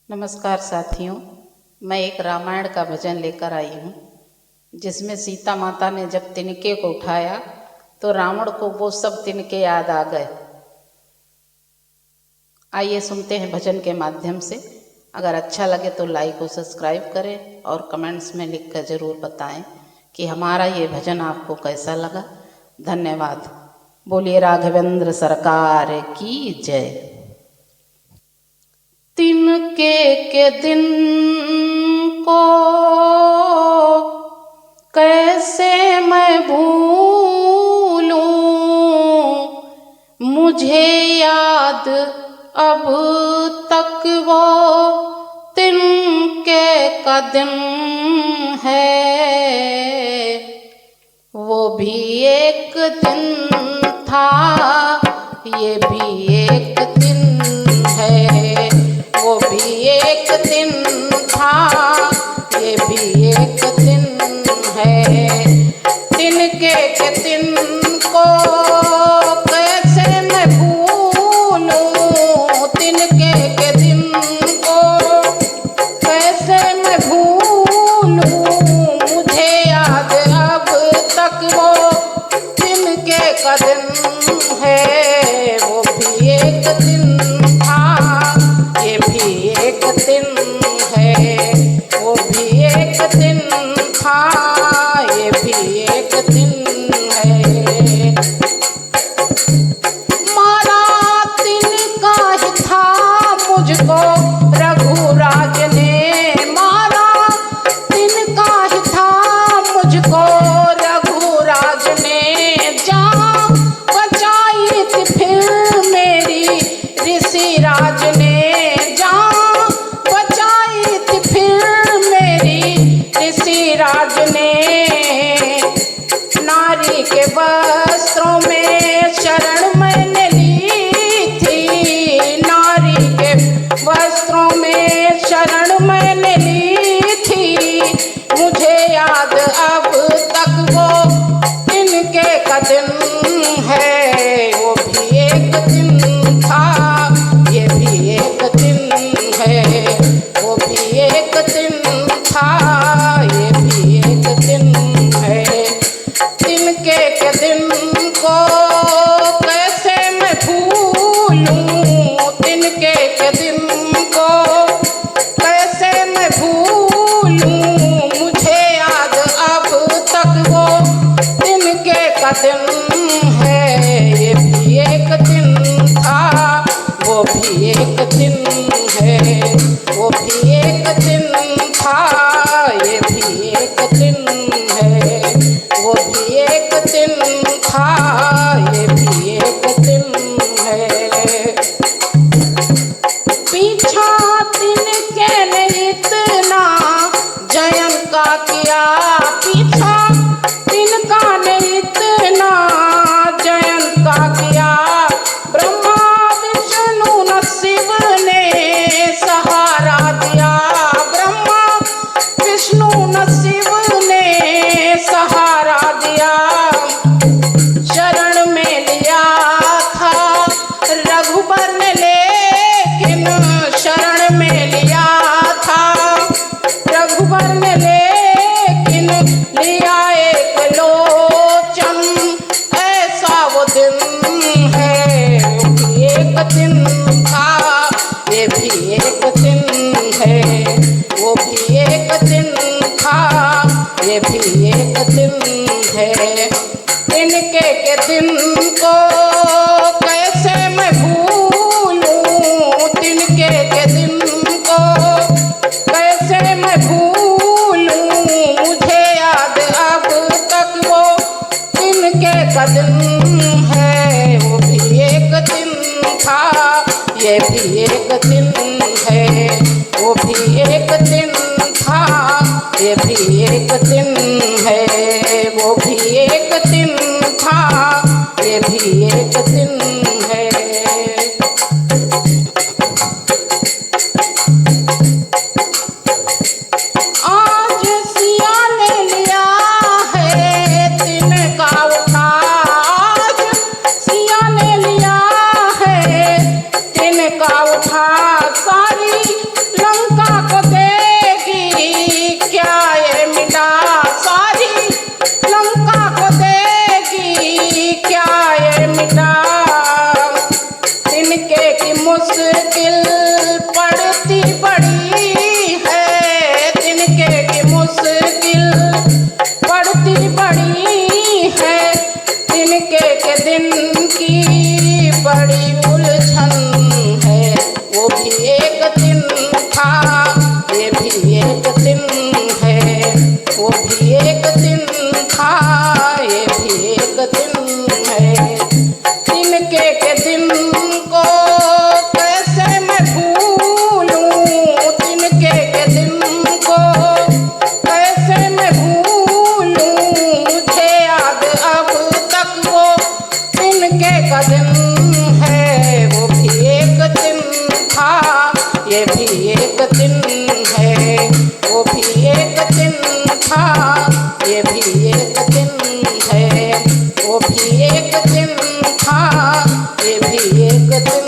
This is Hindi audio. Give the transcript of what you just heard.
नमस्कार साथियों, मैं एक रामायण का भजन लेकर आई हूँ जिसमें सीता माता ने जब तिनके को उठाया तो रावण को वो सब तिनके याद आ गए। आइए सुनते हैं भजन के माध्यम से। अगर अच्छा लगे तो लाइक और सब्सक्राइब करें और कमेंट्स में लिखकर ज़रूर बताएं कि हमारा ये भजन आपको कैसा लगा। धन्यवाद। बोलिए राघवेंद्र सरकार की जय। तिनके के दिन को कैसे मैं भूलूं, मुझे याद अब तक वो तिनके का दिन है। वो भी एक दिन था, ये भी एक दिन है। वो भी एक दिन था, ये भी एक दिन है। तिनके के दिन को कैसे मैं भूलूं, तिनके के दिन को कैसे मैं भूलूं, मुझे याद अब तक वो तिनके का दिन है। वो भी एक दिन था, ये भी एक दिन है। वो भी एक दिन था, ये भी एक दिन है। मारा तिनका ही था मुझको रघुराज ने, मारा तिनका ही था मुझको रघुराज ने। जान बचाई थी फिर मेरी ऋषिराज ने, जान बचाई थी फिर मेरी ऋषिराज ने। नारी के वस्त्रों में शरण मैंने ली थी, नारी के वस्त्रों में शरण मैंने ली थी। मुझे याद अब तक वो तिनके का दिन है। वो भी एक दिन था, ये भी एक दिन है। वो भी एक दिन था, ये भी एक दिन है। तिनके के दिन को कैसे मैं भूलूं, तिनके के दिन को कैसे मैं भूलूं, मुझे याद अब तक वो तिनके का दिन है। ये भी एक दिन था, वो भी एक दिन है। वो भी एक दिन था, ये भी एक दिन है। वो भी एक दिन था, ये भी एक दिन है। पीछा तिनके ने इतना जयन का किया, पीछा तिनका ने इतना जयन का किया। ब्रह्मा विष्णु न शिव ने सहारा दिया, ब्रह्मा विष्णु न शिव ने सहारा दिया। शरण में लिया था रघुबर ने, लेकिन शरण में लिया था रघुबर ने, लेकिन लिया एक लोचन। ऐसा वो दिन है, वो भी एक दिन था, ये भी एक दिन है। वो भी एक दिन था, ये भी एक दिन है। तिनके के दिन को कैसे मैं भूलूं, तिनके के दिन को कैसे मैं भूलूं, मुझे याद अब तक वो तिनके का दिन है। वो भी एक दिन था, ये भी एक दिन है। वो भी एक दिन था, ये भी एक दिन है। वो भी एक दिन था, ये भी एक दिन है। आज सिया ने लिया है तिनका उठा, आज सिया ने लिया है तिनका उठा। सारी लंका मुश्किल पड़ती बड़ी है, तिनके की मुश्किल पड़ती बड़ी है, तिनके के दिन की बड़ी उलझन है। वो भी एक दिन था, ये भी एक दिन है, वो भी एक दिन था, ये भी एक दिन है। तिनके के दिन को कैसे मैं भूलूं, तिनके के दिन को कैसे मैं भूलूं, मुझे याद अब तक वो तिनके का दिन है। वो भी एक दिन था, ये भी एक दिन है, वो भी एक दिन था, ये भी एक दिन है, वो भी एक दिन था, ये भी एक दिन